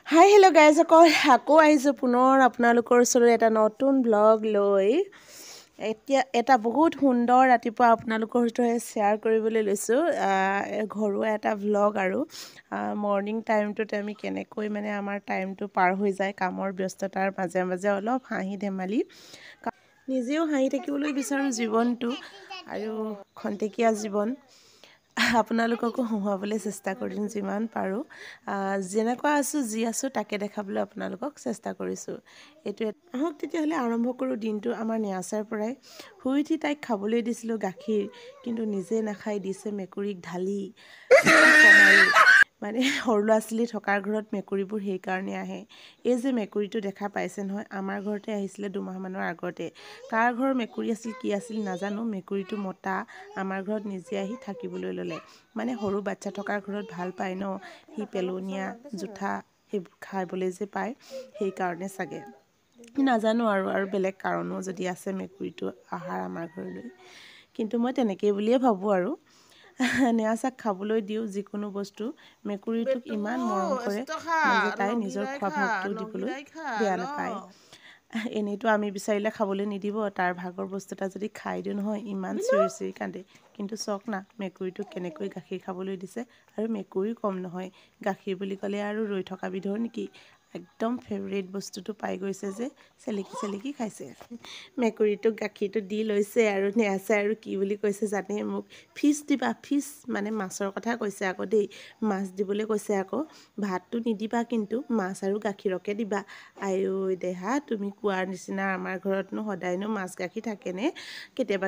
hi hello' guys আকৌ আহিছোঁ পুনৰ আপোনালোকৰ ওচৰত এটা নতুন ব্লগ লৈ এতিয়া এটা বহুত সুন্দৰ ৰাতিপুৱা আপোনালোকৰ সৈতে শ্বেয়াৰ কৰিবলৈ লৈছোঁ ঘৰুৱা এটা ব্লগ আৰু মৰ্ণিং টাইমটোত আমি কেনেকৈ মানে আমাৰ টাইমটো পাৰ হৈ যায় কামৰ ব্যস্ততাৰ মাজে মাজে অলপ হাঁহি ধেমালি নিজেও হাঁহি থাকিবলৈ বিচাৰোঁ জীৱনটো আৰু খন্তেকীয়া জীৱন আপোনালোককো হহুৱাবলৈ চেষ্টা কৰিম যিমান পাৰোঁ যেনেকুৱা আছোঁ যি আছোঁ তাকে দেখাবলৈ আপোনালোকক চেষ্টা কৰিছোঁ এইটোৱে আহক তেতিয়াহ'লে আৰম্ভ কৰোঁ দিনটো আমাৰ নেয়াচাৰ পৰাই শুই উঠি তাইক খাবলৈ দিছিলোঁ গাখীৰ কিন্তু নিজে নাখাই দিছে মেকুৰীক ঢালি মানে সৰু ল'ৰা ছোৱালী থকাৰ ঘৰত মেকুৰীবোৰ সেইকাৰণে আহে এই যে মেকুৰীটো দেখা পাইছে নহয় আমাৰ ঘৰতে আহিছিলে দুমাহমানৰ আগতে কাৰ ঘৰৰ মেকুৰী আছিল কি আছিল নাজানো মেকুৰীটো মতা আমাৰ ঘৰত নিজে আহি থাকিবলৈ ল'লে মানে সৰু বাচ্ছা থকাৰ ঘৰত ভাল পায় ন সি পেলনীয়া জোঠা সেইবোৰ খাবলৈ যে পায় সেইকাৰণে চাগে নাজানো আৰু বেলেগ কাৰণো যদি আছে মেকুৰীটো আহাৰ আমাৰ ঘৰলৈ কিন্তু মই তেনেকেই বুলিয়ে ভাবোঁ আৰু নেয়াচাক খাবলৈ দিওঁ যিকোনো বস্তু মেকুৰীটোক ইমান মৰম কৰে যে তাই নিজৰ খোৱা ভাগটো দিবলৈ বেয়া নাপায় এনেইতো আমি বিচাৰিলে খাবলৈ নিদিব তাৰ ভাগৰ বস্তু এটা যদি খাই দিওঁ নহয় ইমান চিঞৰি চিঞৰি কান্দে কিন্তু চাওক না মেকুৰীটোক কেনেকৈ গাখীৰ খাবলৈ দিছে আৰু মেকুৰী কম নহয় গাখীৰ বুলি ক'লে আৰু ৰৈ থকা বিধৰ নেকি একদম ফেভৰেট বস্তুটো পাই গৈছে যে চেলেকি চেলেকি খাইছে মেকুৰীটোক গাখীৰটো দি লৈছে আৰু নেয়াচাই আৰু কি বুলি কৈছে জানে মোক ফিছ দিবা ফিছ মানে মাছৰ কথা কৈছে আকৌ দেই মাছ দিবলৈ কৈছে আকৌ ভাতটো নিদিবা কিন্তু মাছ আৰু গাখীৰকে দিবা আইঐ দেহা তুমি কোৱাৰ নিচিনা আমাৰ ঘৰতনো সদায়নো মাছ গাখীৰ থাকেনে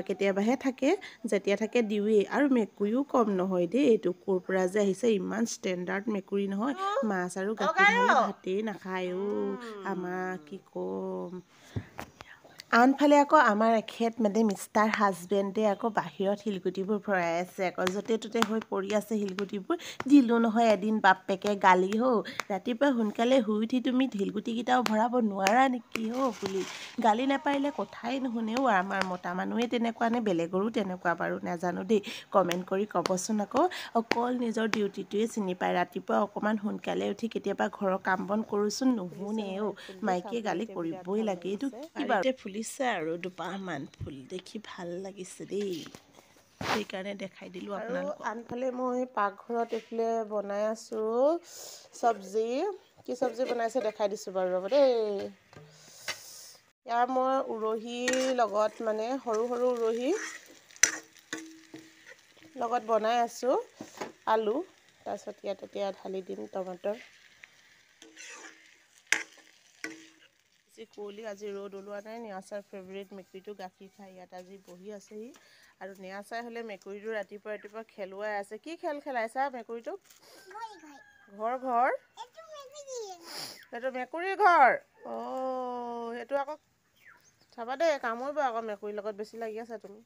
কেতিয়াবাহে থাকে যেতিয়া থাকে দিওঁৱেই আৰু মেকুৰীও কম নহয় দেই এইটো ক'ৰ পৰা যে আহিছে ইমান ষ্টেণ্ডাৰ্ড মেকুৰী নহয় মাছ আৰু গাখীৰ নহ'লে ভাতেই নাখায় আমাক কি ক'ম আনফালে আকৌ আমাৰ এখেত মানে মিষ্টাৰ হাজবেণ্ডে আকৌ বাহিৰত শিলগুটিবোৰ ভৰাই আছে আকৌ য'তে ত'তে হৈ পৰি আছে শিলগুটিবোৰ দিলোঁ নহয় এদিন বাপেকে গালি ৰাতিপুৱা সোনকালে শুই উঠি তুমি শিলগুটিকেইটাও ভৰাব নোৱাৰা নেকি বুলি গালি নাপাৰিলে কথাই নুশুনেও আমাৰ মতা মানুহে তেনেকুৱা নে বেলেগৰো তেনেকুৱা বাৰু নাজানো দেই কমেণ্ট কৰি ক'বচোন আকৌ অকল নিজৰ ডিউটিটোৱে চিনি পায় ৰাতিপুৱা অকণমান সোনকালে উঠি কেতিয়াবা ঘৰৰ কাম বন কৰোঁচোন নুশুনেও মাইকীয়ে গালি কৰিবই লাগে এইটো কিবা ফুলিছে আৰু দুপাহমান ফুল দেখি ভাল লাগিছে দেই সেইকাৰণে দেখাই দিলোঁ আপোনালোকক আনফালে মই পাকঘৰত এইফালে বনাই আছোঁ চব্জি কি চব্জি বনাইছে দেখাই দিছোঁ বাৰু ৰ'ব দেই ইয়াৰ মই উৰহীৰ লগত মানে সৰু সৰু উৰহী লগত বনাই আছোঁ আলু তাৰপিছত ইয়াত এতিয়া ঢালি দিম টমাটৰ বেছি কুঁৱলী আজি ৰ'দ ওলোৱা নাই নেয়াচাৰ ফেভৰেট মেকুৰীটো গাখীৰ খাই ইয়াত আজি বহি আছেহি আৰু নেয়াচাই হ'লে মেকুৰীটো ৰাতিপুৱা খেলুৱাই আছে কি খেল খেলাইছা মেকুৰীটোক ঘৰ সেইটো মেকুৰীৰ ঘৰ সেইটো আকৌ চাবা দেই কামুৰিব আকৌ মেকুৰীৰ লগত বেছি লাগি আছে তুমি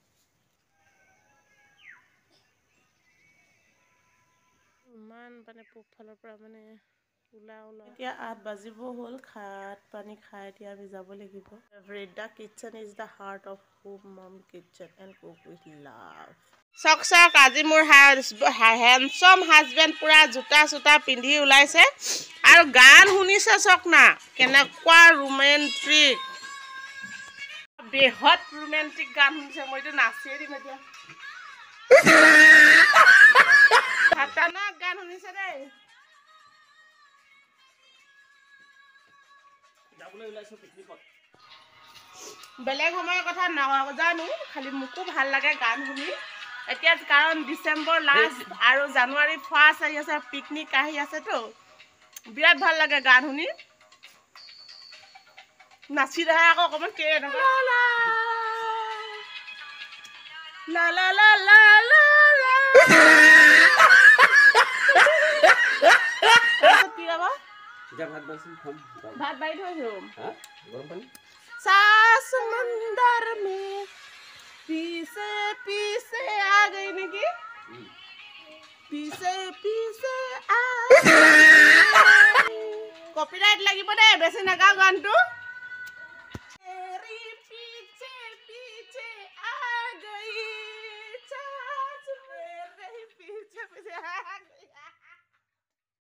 ইমান মানে পূবফালৰ পৰা মানে ওলা এতিয়া 8 বাজিব হ'ল ভাত পানী খাই এতিয়া আমি যাব লাগিব the kitchen is the heart of home mom kitchen and cook with love চাওক আজি মোৰ হেণ্ডচম হাজবেণ্ড পুৰা জোতা চোতা পিন্ধি ওলাইছে আৰু গান শুনিছে চাওক না কেনেকুৱা ৰোমেণ্টিক বেহত ৰোমেণ্টিক গান শুনিছে মইতো নাচিয়ে দিম এতিয়া খাতাৰনাক গান শুনিছে দেই বেলেগ সময়ৰ কথা নাজানো খালি মোকো ভাল লাগে গান শুনি এতিয়া কাৰণ ডিচেম্বৰ লাষ্ট আৰু জানুৱাৰী ফাৰ্ষ্ট আহি আছে পিকনিক আহি আছেতো বিৰাট ভাল লাগে গান শুনি নাচি দেখা আকৌ অকণমান भात बाई थोइছো गरम पानी समुंदर में पीछे पीछे आ गई नेकी पीछे पीछे आ कॉपीराइट লাগিব দে বেছি নাগাও গানটো